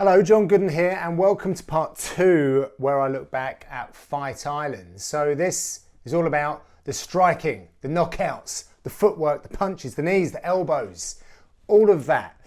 Hello, John Gooden here, and welcome to part 2 where I look back at Fight Island. So this is all about the striking, the knockouts, the footwork, the punches, the knees, the elbows, all of that.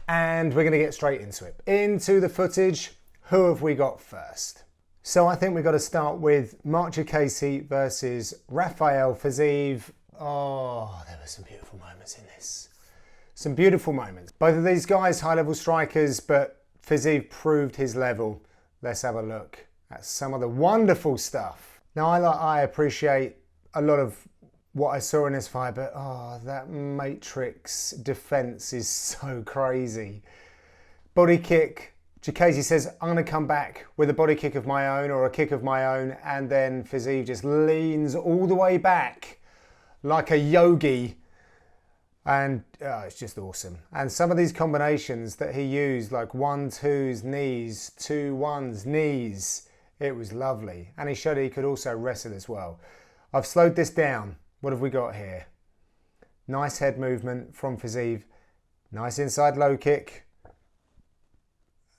And we're going to get straight into it. Into the footage. Who have we got first? So I think we've got to start with Mark Jacasey versus Rafael Fiziev. Oh, there were some beautiful moments in this. Some beautiful moments. Both of these guys, high-level strikers, but Fiziev proved his level. Let's have a look at some of the wonderful stuff. Now, I appreciate a lot of what I saw in this fight, but that matrix defense is so crazy. Body kick. Jacasey says, I'm going to come back with a body kick of my own or a kick of my own, and then Fiziev just leans all the way back like a yogi. And it's just awesome. And some of these combinations that he used, like 1-2s, knees, 2-1s, knees, it was lovely. And he showed he could also wrestle as well. I've slowed this down. What have we got here? Nice head movement from Fiziev. Nice inside low kick.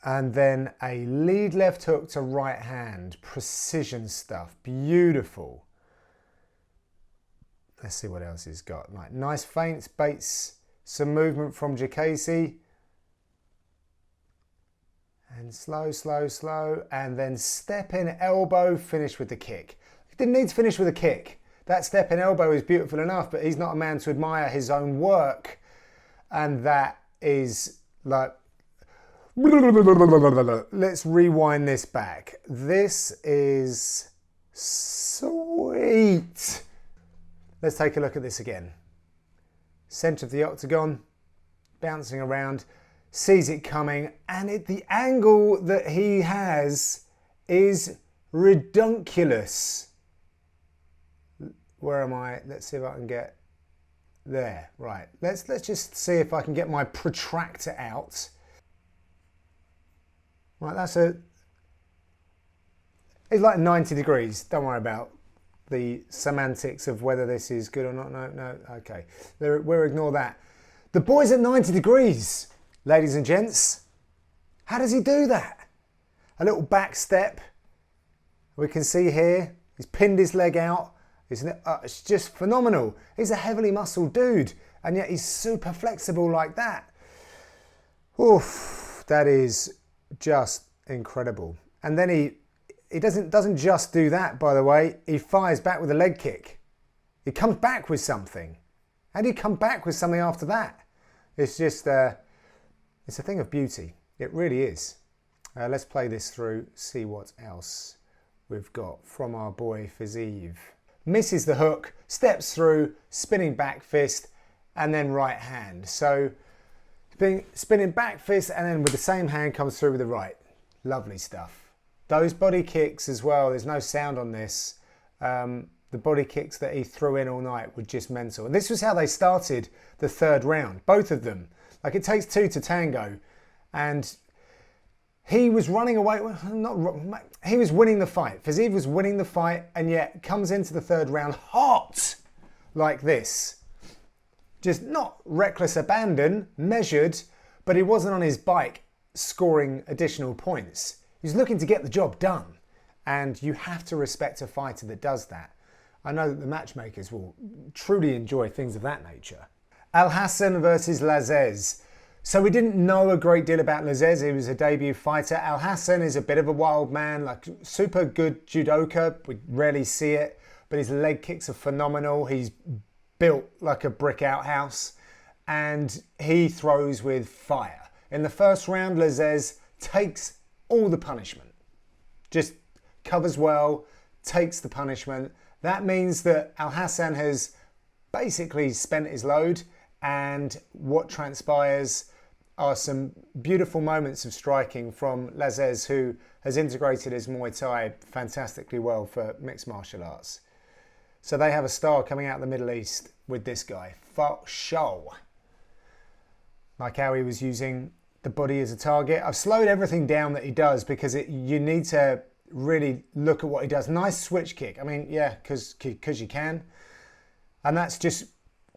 And then a lead left hook to right hand. Precision stuff. Beautiful. Let's see what else he's got. Like nice feints, baits, some movement from Jacasey. And slow, slow, slow. And then step in elbow, finish with the kick. He didn't need to finish with a kick. That step in elbow is beautiful enough, but he's not a man to admire his own work. And that is like... Let's rewind this back. This is sweet. Let's take a look at this again. Centre of the octagon, bouncing around, sees it coming, and the angle that he has is redunculous. Where am I? Let's see if I can get there. Right. Let's just see if I can get my protractor out. Right, it's like 90 degrees. Don't worry about the semantics of whether this is good or not. No, okay. We'll ignore that. The boy's at 90 degrees, ladies and gents. How does he do that? A little back step. We can see here, he's pinned his leg out. It's just phenomenal. He's a heavily muscled dude, and yet he's super flexible like that. Oof, that is just incredible. And then he doesn't just do that, by the way. He fires back with a leg kick. He comes back with something. How do you come back with something after that? It's just, it's a thing of beauty. It really is. Let's play this through, see what else we've got from our boy Fiziev. Misses the hook, steps through, spinning back fist, and then right hand. So, spinning back fist, and then with the same hand comes through with the right. Lovely stuff. Those body kicks as well, there's no sound on this. The body kicks that he threw in all night were just mental. And this was how they started the third round, both of them. Like, it takes two to tango. And he was running away, he was winning the fight. Fiziev was winning the fight, and yet comes into the third round hot like this. Just not reckless abandon, measured, but he wasn't on his bike scoring additional points. He's looking to get the job done, and you have to respect a fighter that does that. I know that the matchmakers will truly enjoy things of that nature. Al-Hassan versus Lazzez. So we didn't know a great deal about Lazzez. He was a debut fighter. Al-Hassan is a bit of a wild man, like super good judoka. We rarely see it, but his leg kicks are phenomenal. He's built like a brick outhouse, and he throws with fire. In the first round, Lazzez takes all the punishment. Just covers well, takes the punishment. That means that Al-Hassan has basically spent his load, and what transpires are some beautiful moments of striking from Lazzez, who has integrated his Muay Thai fantastically well for mixed martial arts. So they have a star coming out of the Middle East with this guy, for sure. Like how he was using the body as a target. I've slowed everything down that he does because you need to really look at what he does. Nice switch kick. I mean, yeah, because you can. And that's just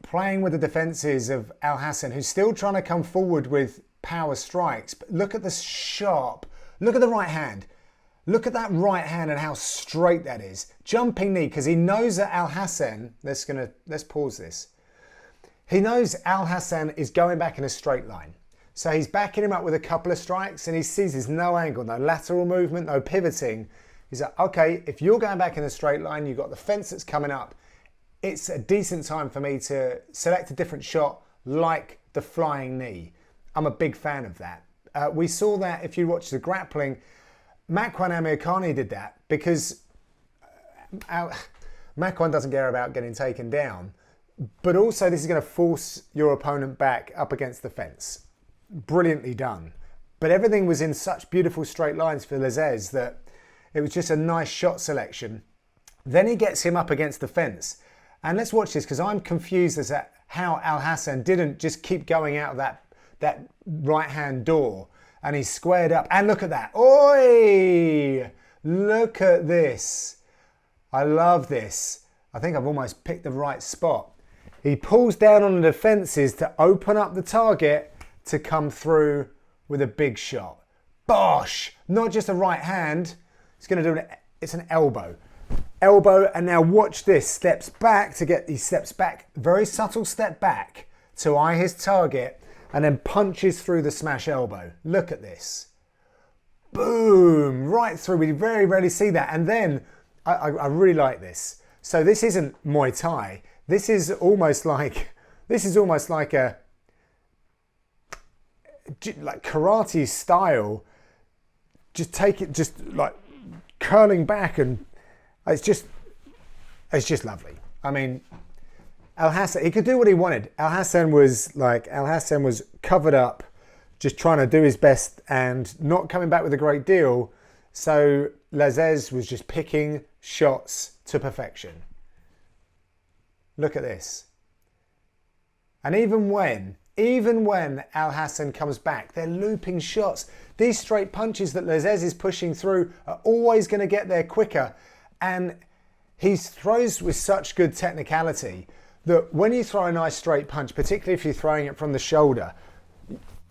playing with the defences of Al-Hassan, who's still trying to come forward with power strikes. But look at the sharp, look at the right hand. Look at that right hand and how straight that is. Jumping knee, because he knows that Alhassan, let's pause this. He knows Alhassan is going back in a straight line. So he's backing him up with a couple of strikes and he sees there's no angle, no lateral movement, no pivoting. He's like, okay, if you're going back in a straight line, you've got the fence that's coming up. It's a decent time for me to select a different shot like the flying knee. I'm a big fan of that. We saw that if you watch the grappling, Makwan Amirkhani did that because Makwan doesn't care about getting taken down, but also this is going to force your opponent back up against the fence. Brilliantly done. But everything was in such beautiful straight lines for Lazzez that it was just a nice shot selection. Then he gets him up against the fence. And let's watch this because I'm confused as to how Alhassan didn't just keep going out of that right-hand door and he squared up. And look at that. Oi! Look at this. I love this. I think I've almost picked the right spot. He pulls down on the defences to open up the target to come through with a big shot. Bosh! Not just a right hand. He's going to do it's an elbow. Elbow, and now watch this. He steps back, very subtle step back to eye his target and then punches through the smash elbow. Look at this. Boom! Right through. We very rarely see that. And then, I really like this. So this isn't Muay Thai. This is almost like a like karate style. Just like curling back, and it's just lovely. I mean, Alhassan, he could do what he wanted. Alhassan was covered up, just trying to do his best and not coming back with a great deal. So Lazzez was just picking shots to perfection. Look at this. And even when Alhassan comes back, they're looping shots. These straight punches that Lazzez is pushing through are always going to get there quicker. And he throws with such good technicality that when you throw a nice straight punch, particularly if you're throwing it from the shoulder,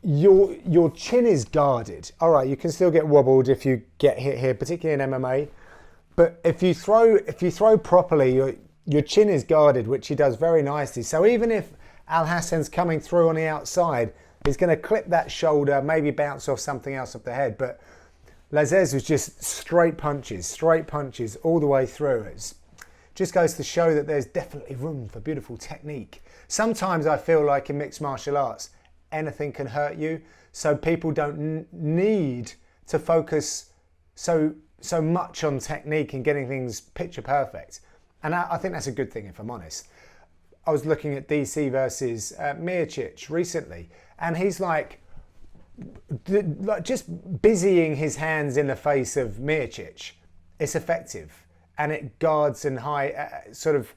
your chin is guarded. All right, you can still get wobbled if you get hit here, particularly in MMA. But if you throw properly, your chin is guarded, which he does very nicely. So even if Alhassan's coming through on the outside, he's going to clip that shoulder, maybe bounce off something else off the head. But Lazzez was just straight punches all the way through. It just goes to show that there's definitely room for beautiful technique. Sometimes I feel like in mixed martial arts, anything can hurt you. So people don't need to focus so much on technique and getting things picture perfect. And I think that's a good thing, if I'm honest. I was looking at DC versus Miocic recently, and he's like just busying his hands in the face of Miocic. It's effective, and it guards and sort of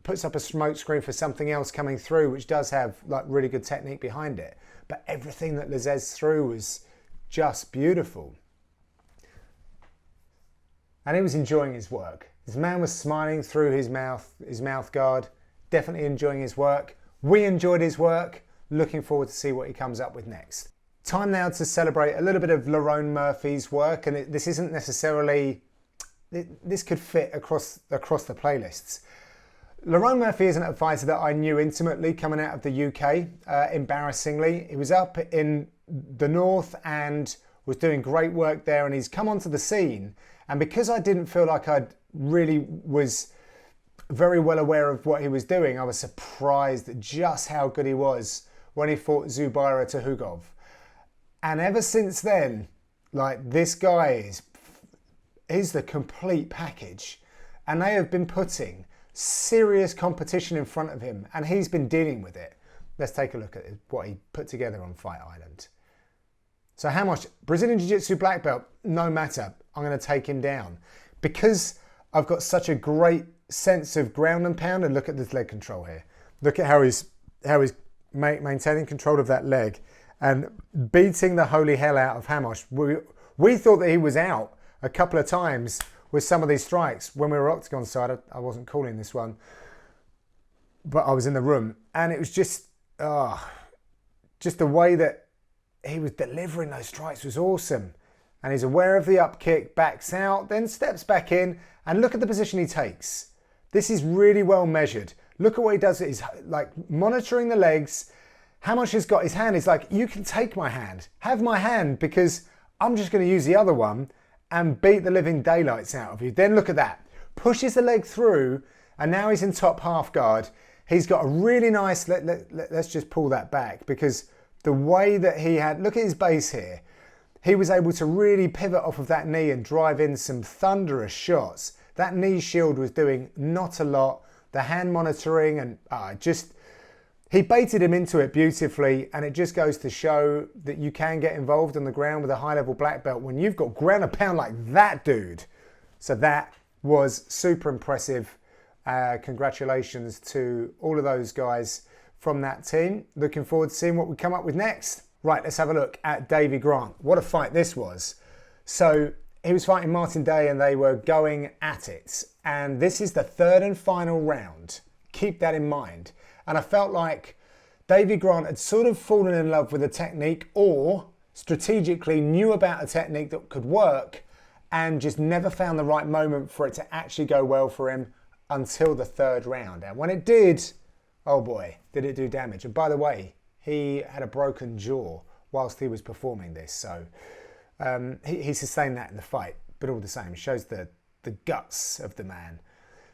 puts up a smoke screen for something else coming through, which does have like really good technique behind it. But everything that Lazzez threw was just beautiful, and he was enjoying his work. This man was smiling through his mouth guard. Definitely enjoying his work. We enjoyed his work. Looking forward to see what he comes up with next. Time now to celebrate a little bit of Lerone Murphy's work, and this isn't necessarily. This could fit across the playlists. Lerone Murphy isn't a fighter that I knew intimately coming out of the UK. Embarrassingly, he was up in the north and was doing great work there, and he's come onto the scene. And because I didn't feel like I really was very well aware of what he was doing, I was surprised at just how good he was when he fought Zubaira Tuhugov. And ever since then, like, this guy is the complete package. And they have been putting serious competition in front of him, and he's been dealing with it. Let's take a look at what he put together on Fight Island. So how much? Brazilian Jiu-Jitsu black belt, no matter. I'm going to take him down. Because I've got such a great sense of ground and pound, and look at this leg control here. Look at how he's maintaining control of that leg and beating the holy hell out of Hamosh. We thought that he was out a couple of times with some of these strikes when we were octagon side. I wasn't calling this one, but I was in the room, and it was just the way that he was delivering those strikes was awesome. And he's aware of the up kick, backs out, then steps back in, and look at the position he takes. This is really well measured. Look at what he does. He's like monitoring the legs. How much he's got his hand. He's like, you can take my hand. Have my hand, because I'm just going to use the other one and beat the living daylights out of you. Then look at that. Pushes the leg through, and now he's in top half guard. He's got a really nice, let's just pull that back, because the way that he had, look at his base here. He was able to really pivot off of that knee and drive in some thunderous shots. That knee shield was doing not a lot. The hand monitoring and he baited him into it beautifully, and it just goes to show that you can get involved on the ground with a high-level black belt when you've got ground and pound like that dude. So that was super impressive. Congratulations to all of those guys from that team. Looking forward to seeing what we come up with next. Right, let's have a look at Davy Grant. What a fight this was. So he was fighting Martin Day and they were going at it. And this is the third and final round. Keep that in mind. And I felt like Davy Grant had sort of fallen in love with a technique, or strategically knew about a technique that could work and just never found the right moment for it to actually go well for him until the third round. And when it did, oh boy, did it do damage. And by the way, he had a broken jaw whilst he was performing this. So he sustained that in the fight, but all the same, shows the guts of the man.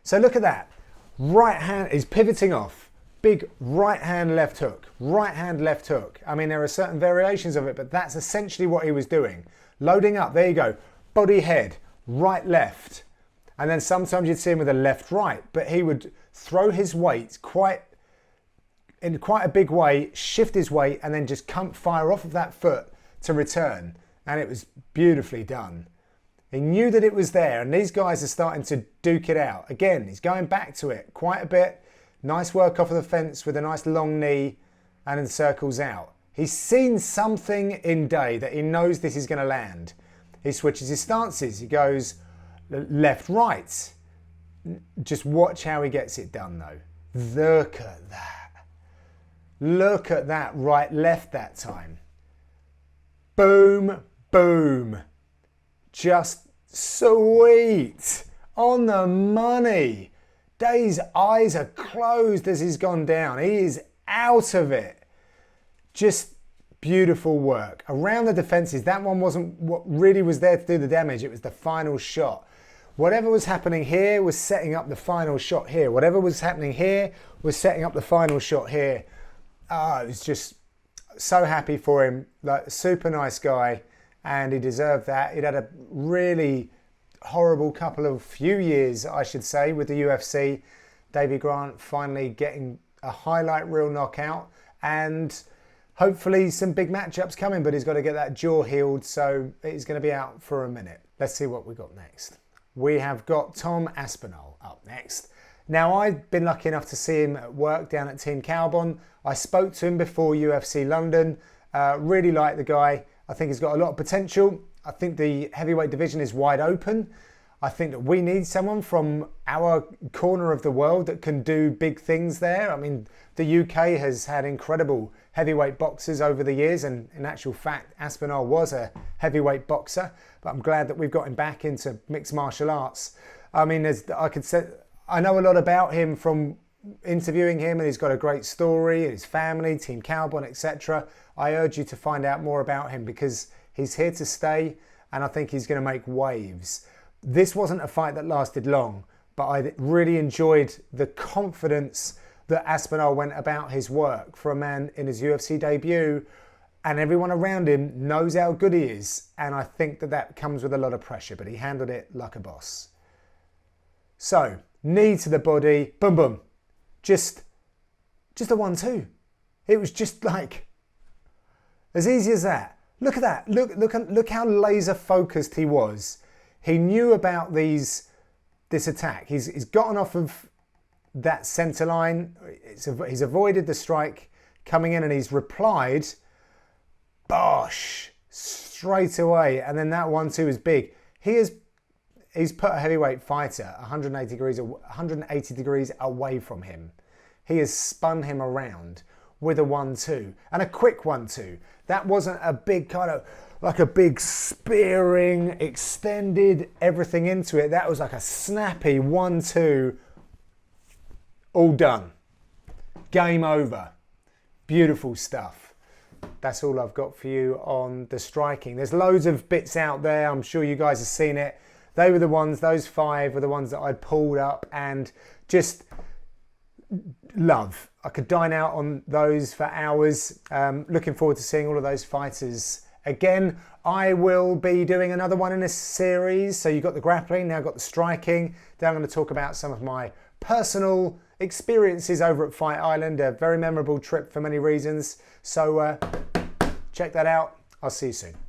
So look at that. Right hand is pivoting off. Big right hand, left hook. Right hand, left hook. I mean, there are certain variations of it, but that's essentially what he was doing. Loading up, there you go. Body, head, right, left. And then sometimes you'd see him with a left, right, but he would throw his weight in quite a big way, shift his weight, and then just fire off of that foot to return. And it was beautifully done. He knew that it was there, and these guys are starting to duke it out. Again, he's going back to it quite a bit. Nice work off of the fence with a nice long knee, and then circles out. He's seen something in Day that he knows this is going to land. He switches his stances. He goes left, right. Just watch how he gets it done, though. Look at that. Look at that right, left that time. Boom, boom. Just sweet. On the money. Day's eyes are closed as he's gone down. He is out of it. Just beautiful work. Around the defences, that one wasn't what really was there to do the damage. It was the final shot. Whatever was happening here was setting up the final shot here. Whatever was happening here was setting up the final shot here. I was just so happy for him. Like, super nice guy, and he deserved that. He'd had a really horrible few years, I should say, with the UFC. Davy Grant finally getting a highlight reel knockout, and hopefully some big matchups coming, but he's got to get that jaw healed, so he's going to be out for a minute. Let's see what we got next. We have got Tom Aspinall up next. Now, I've been lucky enough to see him at work down at Team Carbon. I spoke to him before UFC London. Really like the guy. I think he's got a lot of potential. I think the heavyweight division is wide open. I think that we need someone from our corner of the world that can do big things there. I mean, the UK has had incredible heavyweight boxers over the years, and in actual fact, Aspinall was a heavyweight boxer, but I'm glad that we've got him back into mixed martial arts. I mean, I know a lot about him from interviewing him, and he's got a great story, his family, Team Carbon, etc. I urge you to find out more about him, because he's here to stay, and I think he's going to make waves. This wasn't a fight that lasted long, but I really enjoyed the confidence that Aspinall went about his work for a man in his UFC debut, and everyone around him knows how good he is, and I think that comes with a lot of pressure, but he handled it like a boss. So, knee to the body, boom, boom. Just a 1-2. It was just like, as easy as that. Look at that. Look how laser focused he was. He knew about this attack. He's gotten off of that centre line. He's avoided the strike coming in, and he's replied, bosh, straight away. And then that 1-2 is big. He's put a heavyweight fighter 180 degrees away from him. He has spun him around. with a 1-2 and a quick 1-2. That wasn't a big kind of like a big spearing, extended everything into it. That was like a snappy 1-2, all done. Game over. Beautiful stuff. That's all I've got for you on the striking. There's loads of bits out there. I'm sure you guys have seen it. They were the ones, those 5 were the ones that I pulled up and just love. I could dine out on those for hours. Looking forward to seeing all of those fighters again. I will be doing another one in this series. So you've got the grappling, now I've got the striking. Then I'm going to talk about some of my personal experiences over at Fight Island. A very memorable trip for many reasons. So check that out. I'll see you soon.